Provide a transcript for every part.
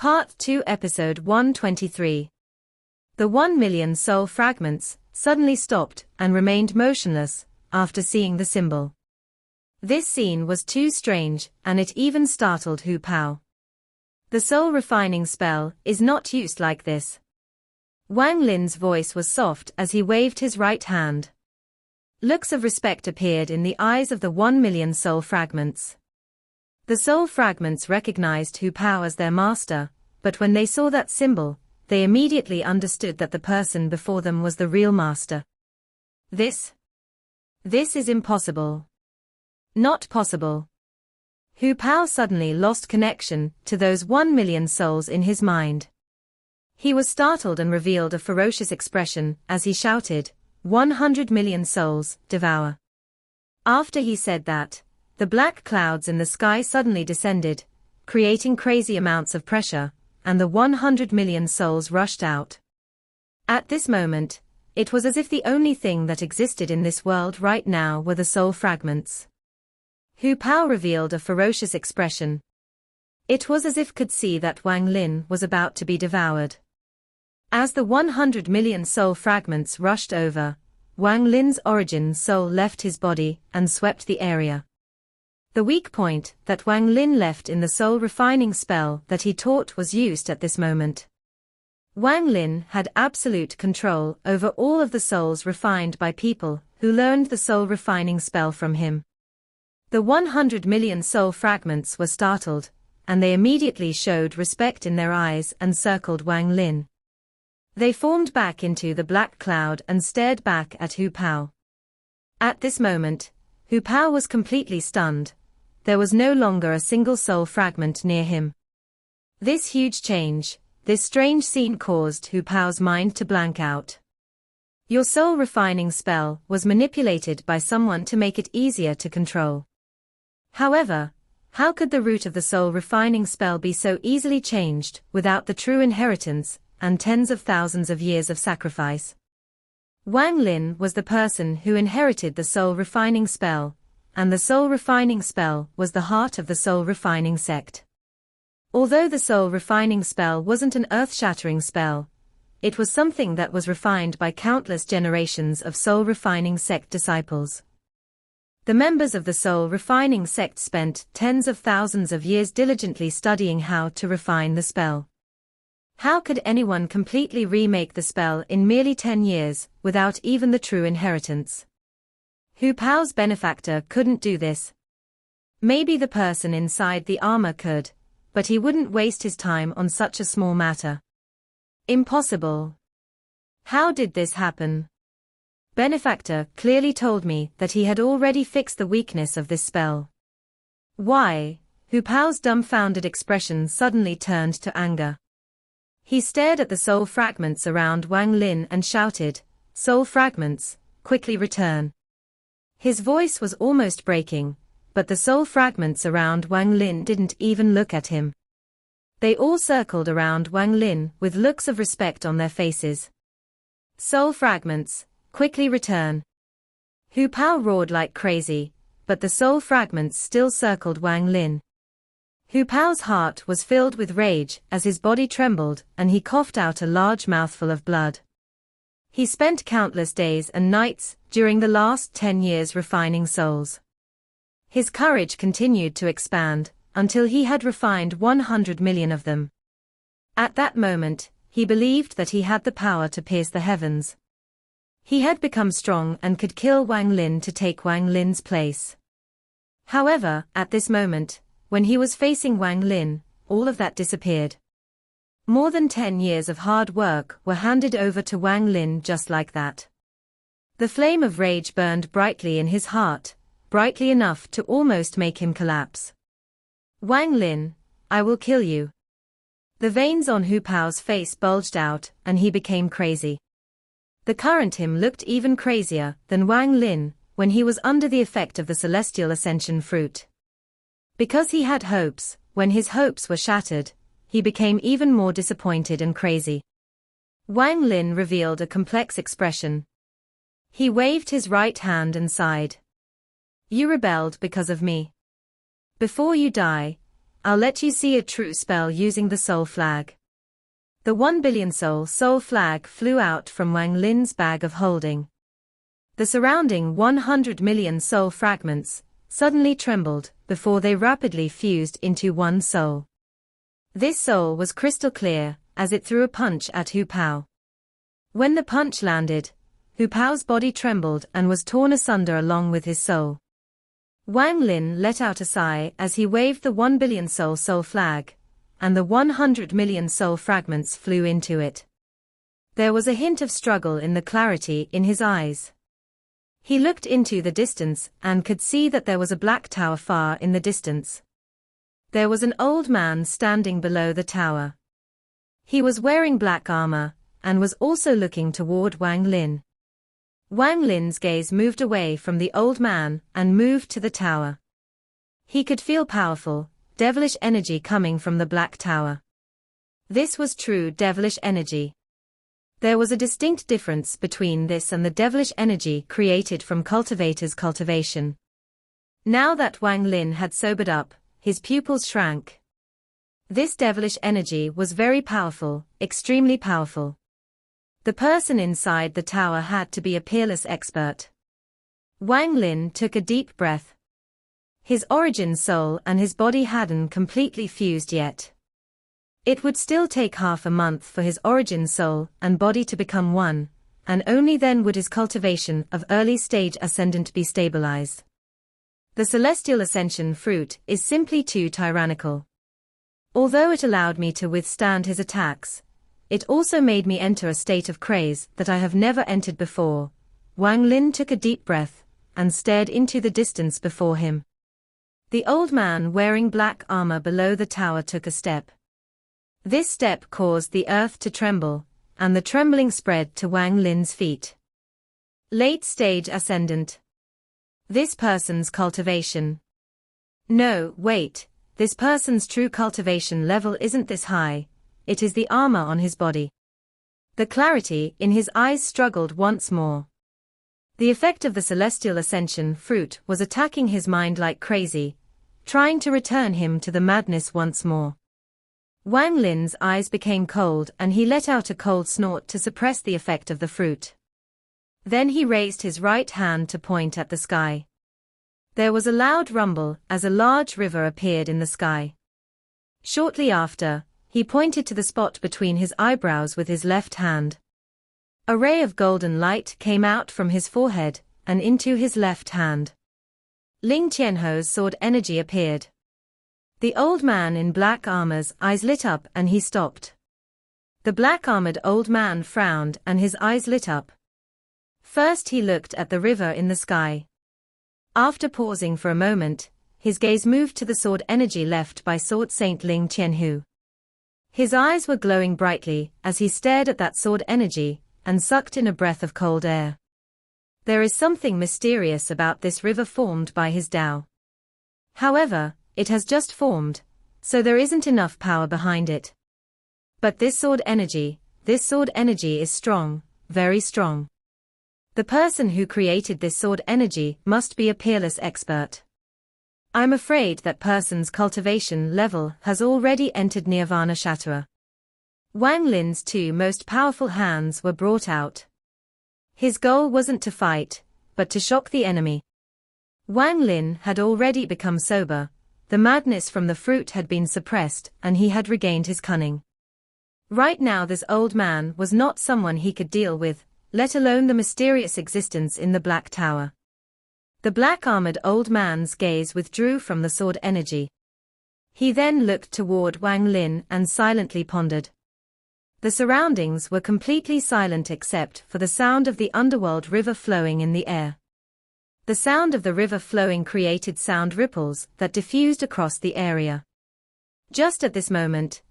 Part 2 Episode 123. The 1,000,000 soul fragments suddenly stopped and remained motionless after seeing the symbol. This scene was too strange, and it even startled Hu Pao. The soul refining spell is not used like this. Wang Lin's voice was soft as he waved his right hand. Looks of respect appeared in the eyes of the 1,000,000 soul fragments. The soul fragments recognized Hu Pao as their master, but when they saw that symbol, they immediately understood that the person before them was the real master. This is impossible. Not possible. Hu Pao suddenly lost connection to those 1,000,000 souls in his mind. He was startled and revealed a ferocious expression as he shouted, 100,000,000 souls, devour. After he said that, the black clouds in the sky suddenly descended, creating crazy amounts of pressure, and the 100,000,000 souls rushed out. At this moment, it was as if the only thing that existed in this world right now were the soul fragments. Hu Pao revealed a ferocious expression. It was as if could see that Wang Lin was about to be devoured. As the 100,000,000 soul fragments rushed over, Wang Lin's origin soul left his body and swept the area. The weak point that Wang Lin left in the soul refining spell that he taught was used at this moment. Wang Lin had absolute control over all of the souls refined by people who learned the soul refining spell from him. The 100,000,000 soul fragments were startled, and they immediately showed respect in their eyes and circled Wang Lin. They formed back into the black cloud and stared back at Hu Pao. At this moment, Hu Pao was completely stunned. There was no longer a single soul fragment near him. This huge change, this strange scene caused Hu Pao's mind to blank out. Your soul refining spell was manipulated by someone to make it easier to control. However, how could the root of the soul refining spell be so easily changed without the true inheritance and tens of thousands of years of sacrifice? Wang Lin was the person who inherited the soul refining spell, and the soul refining spell was the heart of the soul refining sect. Although the soul refining spell wasn't an earth-shattering spell, it was something that was refined by countless generations of soul refining sect disciples. The members of the soul refining sect spent tens of thousands of years diligently studying how to refine the spell. How could anyone completely remake the spell in merely 10 years without even the true inheritance? Hu Pao's benefactor couldn't do this. Maybe the person inside the armor could, but he wouldn't waste his time on such a small matter. Impossible. How did this happen? Benefactor clearly told me that he had already fixed the weakness of this spell. Why? Hu Pao's dumbfounded expression suddenly turned to anger. He stared at the soul fragments around Wang Lin and shouted, "Soul fragments, quickly return." His voice was almost breaking, but the soul fragments around Wang Lin didn't even look at him. They all circled around Wang Lin with looks of respect on their faces. "Soul fragments, quickly return." Hu Pao roared like crazy, but the soul fragments still circled Wang Lin. Hu Pao's heart was filled with rage as his body trembled and he coughed out a large mouthful of blood. He spent countless days and nights during the last 10 years refining souls. His courage continued to expand until he had refined 100,000,000 of them. At that moment, he believed that he had the power to pierce the heavens. He had become strong and could kill Wang Lin to take Wang Lin's place. However, at this moment, when he was facing Wang Lin, all of that disappeared. More than 10 years of hard work were handed over to Wang Lin just like that. The flame of rage burned brightly in his heart, brightly enough to almost make him collapse. "Wang Lin, I will kill you." The veins on Hu Pao's face bulged out and he became crazy. The current him looked even crazier than Wang Lin when he was under the effect of the celestial ascension fruit. Because he had hopes, when his hopes were shattered, he became even more disappointed and crazy. Wang Lin revealed a complex expression. He waved his right hand and sighed. "You rebelled because of me. Before you die, I'll let you see a true spell using the soul flag. The 1 billion soul flag flew out from Wang Lin's bag of holding. The surrounding 100 million soul fragments suddenly trembled before they rapidly fused into one soul. This soul was crystal clear as it threw a punch at Hu Pao. When the punch landed, Hu Pao's body trembled and was torn asunder along with his soul. Wang Lin let out a sigh as he waved the 1 billion soul flag, and the 100 million soul fragments flew into it. There was a hint of struggle in the clarity in his eyes. He looked into the distance and could see that there was a black tower far in the distance. There was an old man standing below the tower. He was wearing black armor, and was also looking toward Wang Lin. Wang Lin's gaze moved away from the old man and moved to the tower. He could feel powerful, devilish energy coming from the black tower. This was true devilish energy. There was a distinct difference between this and the devilish energy created from cultivators' cultivation. Now that Wang Lin had sobered up, his pupils shrank. This devilish energy was very powerful, extremely powerful. The person inside the tower had to be a peerless expert. Wang Lin took a deep breath. His origin soul and his body hadn't completely fused yet. It would still take half a month for his origin soul and body to become one, and only then would his cultivation of early-stage ascendant be stabilized. The celestial ascension fruit is simply too tyrannical. Although it allowed me to withstand his attacks, it also made me enter a state of craze that I have never entered before. Wang Lin took a deep breath and stared into the distance before him. The old man wearing black armor below the tower took a step. This step caused the earth to tremble, and the trembling spread to Wang Lin's feet. Late stage ascendant. This person's cultivation. No, wait, this person's true cultivation level isn't this high, it is the armor on his body. The clarity in his eyes struggled once more. The effect of the celestial ascension fruit was attacking his mind like crazy, trying to return him to the madness once more. Wang Lin's eyes became cold and he let out a cold snort to suppress the effect of the fruit. Then he raised his right hand to point at the sky. There was a loud rumble as a large river appeared in the sky. Shortly after, he pointed to the spot between his eyebrows with his left hand. A ray of golden light came out from his forehead and into his left hand. Ling Qianho's sword energy appeared. The old man in black armor's eyes lit up and he stopped. The black-armored old man frowned and his eyes lit up. First he looked at the river in the sky. After pausing for a moment, his gaze moved to the sword energy left by Sword Saint Ling Qianhu. His eyes were glowing brightly as he stared at that sword energy and sucked in a breath of cold air. There is something mysterious about this river formed by his Tao. However, it has just formed, so there isn't enough power behind it. But this sword energy is strong, very strong. The person who created this sword energy must be a peerless expert. I'm afraid that person's cultivation level has already entered Nirvana Chatua. Wang Lin's two most powerful hands were brought out. His goal wasn't to fight, but to shock the enemy. Wang Lin had already become sober. The madness from the fruit had been suppressed and he had regained his cunning. Right now this old man was not someone he could deal with, let alone the mysterious existence in the Black Tower. The black-armored old man's gaze withdrew from the sword energy. He then looked toward Wang Lin and silently pondered. The surroundings were completely silent except for the sound of the underworld river flowing in the air. The sound of the river flowing created sound ripples that diffused across the area. Just at this moment,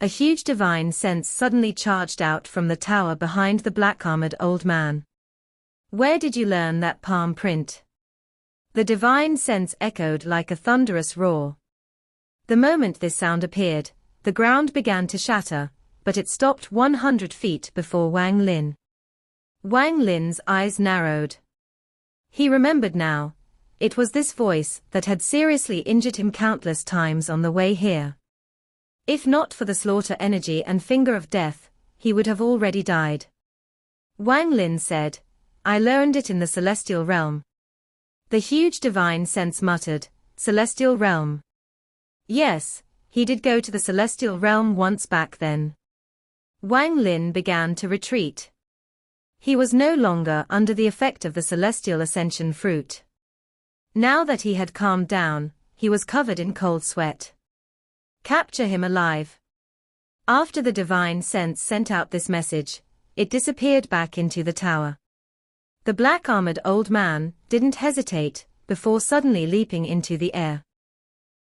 a huge divine sense suddenly charged out from the tower behind the black-armored old man. Where did you learn that palm print? The divine sense echoed like a thunderous roar. The moment this sound appeared, the ground began to shatter, but it stopped 100 feet before Wang Lin. Wang Lin's eyes narrowed. He remembered now. It was this voice that had seriously injured him countless times on the way here. If not for the slaughter energy and finger of death, he would have already died. Wang Lin said, "I learned it in the celestial realm." The huge divine sense muttered, "Celestial realm." Yes, he did go to the celestial realm once back then. Wang Lin began to retreat. He was no longer under the effect of the celestial ascension fruit. Now that he had calmed down, he was covered in cold sweat. Capture him alive. After the divine sense sent out this message, it disappeared back into the tower. The black-armored old man didn't hesitate before suddenly leaping into the air.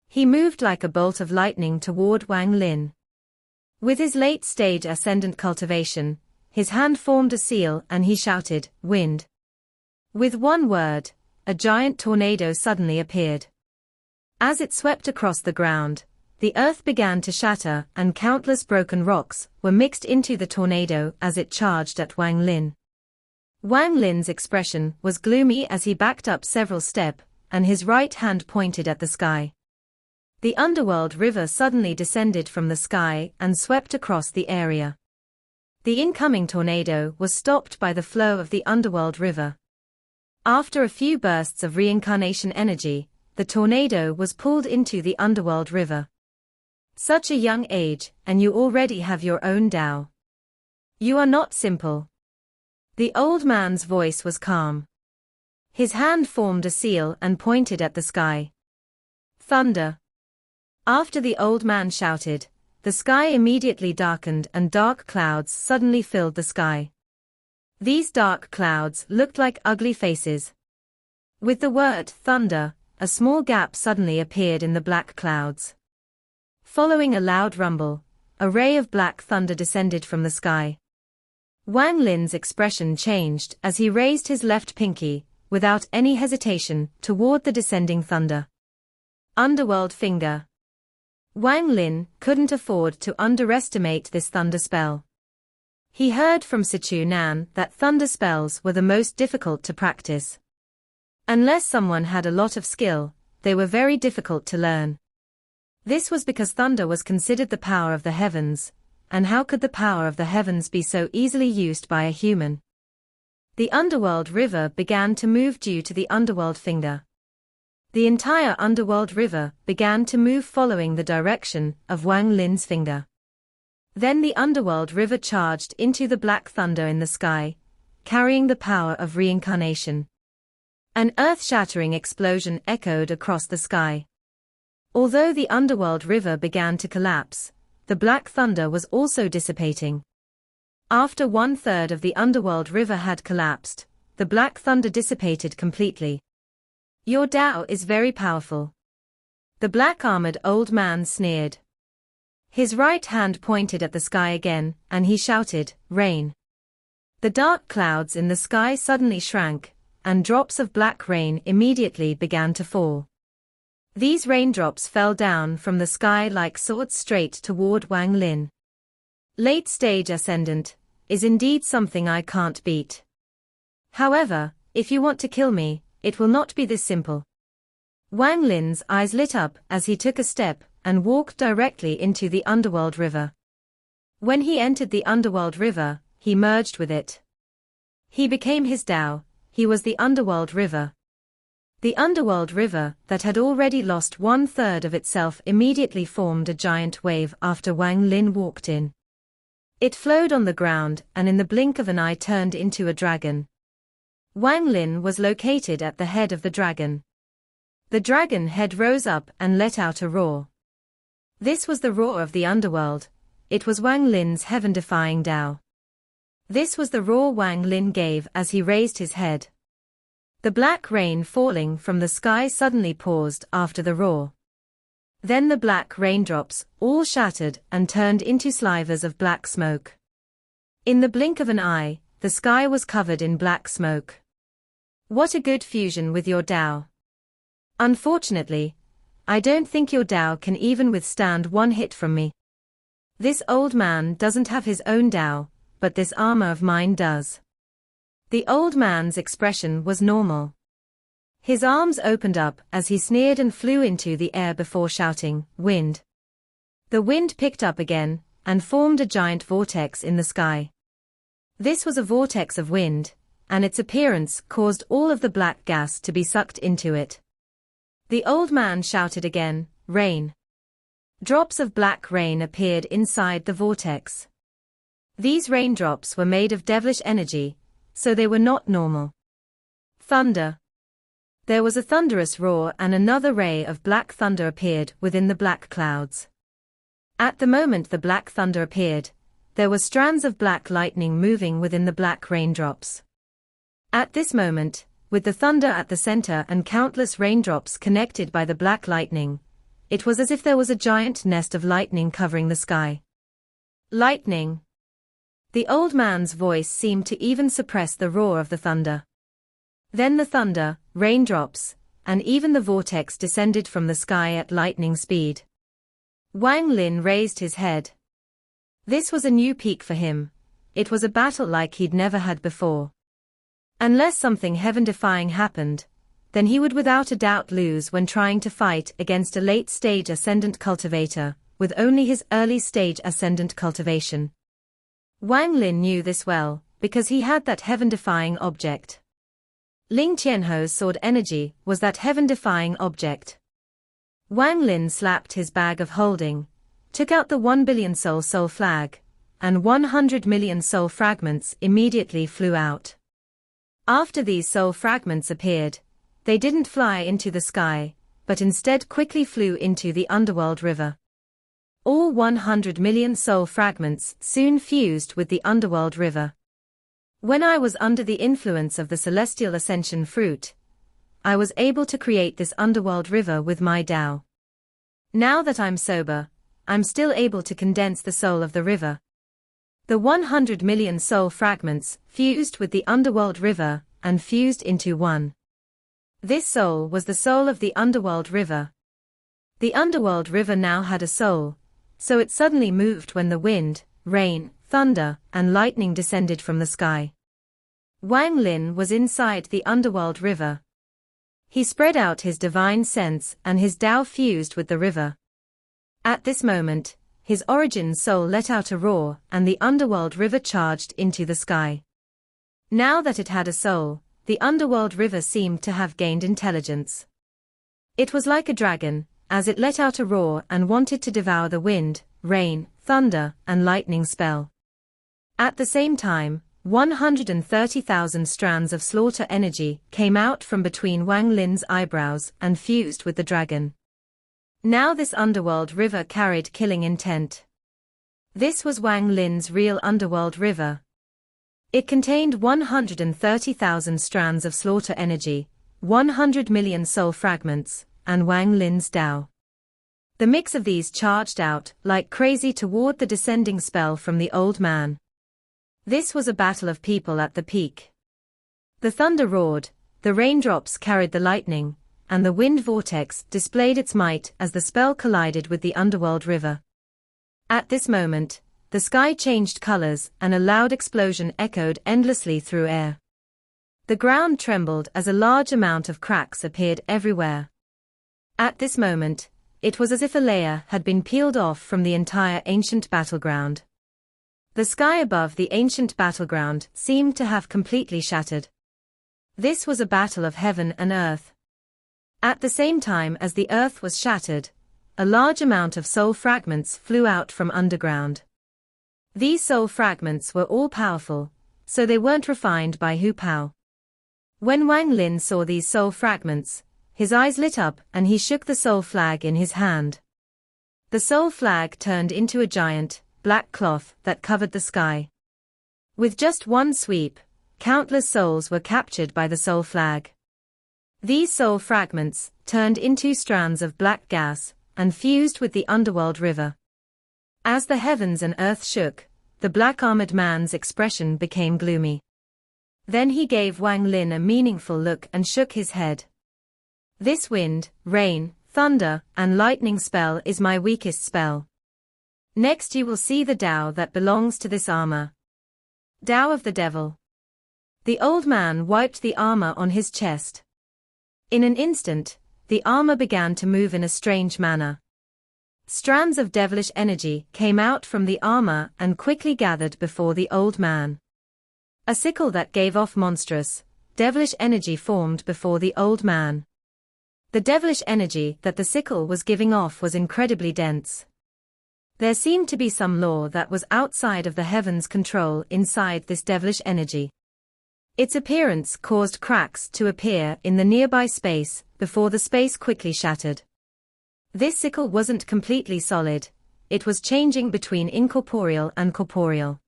He moved like a bolt of lightning toward Wang Lin. With his late-stage ascendant cultivation, his hand formed a seal and he shouted, "Wind." With one word, a giant tornado suddenly appeared. As it swept across the ground, the earth began to shatter and countless broken rocks were mixed into the tornado as it charged at Wang Lin. Wang Lin's expression was gloomy as he backed up several steps, and his right hand pointed at the sky. The underworld river suddenly descended from the sky and swept across the area. The incoming tornado was stopped by the flow of the underworld river. After a few bursts of reincarnation energy, the tornado was pulled into the underworld river. Such a young age, and you already have your own Tao. You are not simple. The old man's voice was calm. His hand formed a seal and pointed at the sky. Thunder. After the old man shouted, the sky immediately darkened and dark clouds suddenly filled the sky. These dark clouds looked like ugly faces. With the word thunder, a small gap suddenly appeared in the black clouds. Following a loud rumble, a ray of black thunder descended from the sky. Wang Lin's expression changed as he raised his left pinky, without any hesitation, toward the descending thunder. Underworld finger. Wang Lin couldn't afford to underestimate this thunder spell. He heard from Sichu Nan that thunder spells were the most difficult to practice. Unless someone had a lot of skill, they were very difficult to learn. This was because thunder was considered the power of the heavens, and how could the power of the heavens be so easily used by a human? The underworld river began to move due to the underworld finger. The entire underworld river began to move following the direction of Wang Lin's finger. Then the underworld river charged into the black thunder in the sky, carrying the power of reincarnation. An earth-shattering explosion echoed across the sky. Although the underworld river began to collapse, the black thunder was also dissipating. After 1/3 of the underworld river had collapsed, the black thunder dissipated completely. Your Tao is very powerful. The black-armored old man sneered. His right hand pointed at the sky again, and he shouted, "Rain." The dark clouds in the sky suddenly shrank, and drops of black rain immediately began to fall. These raindrops fell down from the sky like swords straight toward Wang Lin. Late-stage ascendant is indeed something I can't beat. However, if you want to kill me, it will not be this simple. Wang Lin's eyes lit up as he took a step and walked directly into the underworld river. When he entered the underworld river, he merged with it. He became his Tao, he was the underworld river. The underworld river that had already lost 1/3 of itself immediately formed a giant wave after Wang Lin walked in. It flowed on the ground and in the blink of an eye turned into a dragon. Wang Lin was located at the head of the dragon. The dragon head rose up and let out a roar. This was the roar of the underworld. It was Wang Lin's heaven-defying Tao. This was the roar Wang Lin gave as he raised his head. The black rain falling from the sky suddenly paused after the roar. Then the black raindrops all shattered and turned into slivers of black smoke. In the blink of an eye, the sky was covered in black smoke. What a good fusion with your Tao. Unfortunately, I don't think your Tao can even withstand one hit from me. This old man doesn't have his own Tao, but this armor of mine does. The old man's expression was normal. His arms opened up as he sneered and flew into the air before shouting, "Wind!" The wind picked up again, and formed a giant vortex in the sky. This was a vortex of wind, and its appearance caused all of the black gas to be sucked into it. The old man shouted again, "Rain!" Drops of black rain appeared inside the vortex. These raindrops were made of devilish energy, so they were not normal. Thunder. There was a thunderous roar and another ray of black thunder appeared within the black clouds. At the moment the black thunder appeared, there were strands of black lightning moving within the black raindrops. At this moment, with the thunder at the center and countless raindrops connected by the black lightning, it was as if there was a giant nest of lightning covering the sky. Lightning. The old man's voice seemed to even suppress the roar of the thunder. Then the thunder, raindrops, and even the vortex descended from the sky at lightning speed. Wang Lin raised his head. This was a new peak for him. It was a battle like he'd never had before. Unless something heaven-defying happened, then he would without a doubt lose when trying to fight against a late-stage ascendant cultivator, with only his early-stage ascendant cultivation. Wang Lin knew this well, because he had that heaven-defying object. Ling Qianho's sword energy was that heaven-defying object. Wang Lin slapped his bag of holding, took out the 1 billion soul flag, and 100 million soul fragments immediately flew out. After these soul fragments appeared, they didn't fly into the sky, but instead quickly flew into the underworld river. All 100 million soul fragments soon fused with the underworld river. When I was under the influence of the celestial ascension fruit, I was able to create this underworld river with my Tao. Now that I'm sober, I'm still able to condense the soul of the river. The 100 million soul fragments fused with the underworld river and fused into one. This soul was the soul of the underworld river. The underworld river now had a soul, so it suddenly moved when the wind, rain, thunder, and lightning descended from the sky. Wang Lin was inside the underworld river. He spread out his divine sense and his Tao fused with the river. At this moment, his origin soul let out a roar and the underworld river charged into the sky. Now that it had a soul, the underworld river seemed to have gained intelligence. It was like a dragon, as it let out a roar and wanted to devour the wind, rain, thunder, and lightning spell. At the same time, 130,000 strands of slaughter energy came out from between Wang Lin's eyebrows and fused with the dragon. Now this underworld river carried killing intent. This was Wang Lin's real underworld river. It contained 130,000 strands of slaughter energy, 100 million soul fragments, and Wang Lin's Tao. The mix of these charged out like crazy toward the descending spell from the old man. This was a battle of people at the peak. The thunder roared, the raindrops carried the lightning, and the wind vortex displayed its might as the spell collided with the underworld river. At this moment, the sky changed colors and a loud explosion echoed endlessly through air. The ground trembled as a large amount of cracks appeared everywhere. At this moment, it was as if a layer had been peeled off from the entire ancient battleground. The sky above the ancient battleground seemed to have completely shattered. This was a battle of heaven and earth. At the same time as the earth was shattered, a large amount of soul fragments flew out from underground. These soul fragments were all powerful, so they weren't refined by Hu Pao. When Wang Lin saw these soul fragments, his eyes lit up and he shook the soul flag in his hand. The soul flag turned into a giant, black cloth that covered the sky. With just one sweep, countless souls were captured by the soul flag. These soul fragments turned into strands of black gas and fused with the underworld river. As the heavens and earth shook, the black-armored man's expression became gloomy. Then he gave Wang Lin a meaningful look and shook his head. This wind, rain, thunder, and lightning spell is my weakest spell. Next you will see the Tao that belongs to this armor. Tao of the devil. The old man wiped the armor on his chest. In an instant, the armor began to move in a strange manner. Strands of devilish energy came out from the armor and quickly gathered before the old man. A sickle that gave off monstrous, devilish energy formed before the old man. The devilish energy that the sickle was giving off was incredibly dense. There seemed to be some law that was outside of the heavens' control inside this devilish energy. Its appearance caused cracks to appear in the nearby space before the space quickly shattered. This sickle wasn't completely solid, it was changing between incorporeal and corporeal.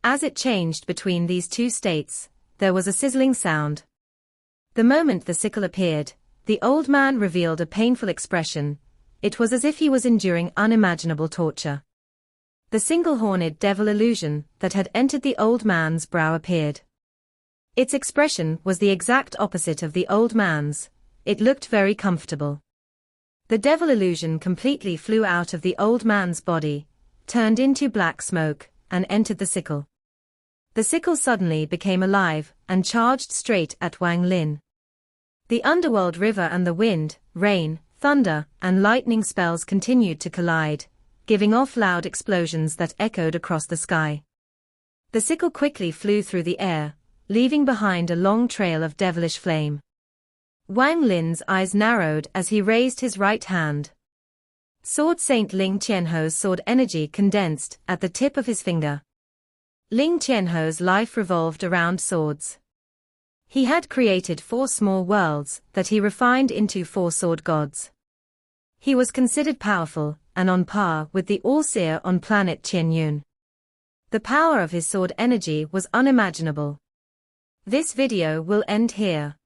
As it changed between these two states, there was a sizzling sound. The moment the sickle appeared, the old man revealed a painful expression. It was as if he was enduring unimaginable torture. The single-horned devil illusion that had entered the old man's brow appeared. Its expression was the exact opposite of the old man's. It looked very comfortable. The devil illusion completely flew out of the old man's body, turned into black smoke, and entered the sickle. The sickle suddenly became alive and charged straight at Wang Lin. The underworld river and the wind, rain, thunder, and lightning spells continued to collide, giving off loud explosions that echoed across the sky. The sickle quickly flew through the air, leaving behind a long trail of devilish flame. Wang Lin's eyes narrowed as he raised his right hand. Sword Saint Ling Qianho's sword energy condensed at the tip of his finger. Ling Qianho's life revolved around swords. He had created 4 small worlds that he refined into 4 sword gods. He was considered powerful, and on par with the All-Seer on planet Qianyun. The power of his sword energy was unimaginable. This video will end here.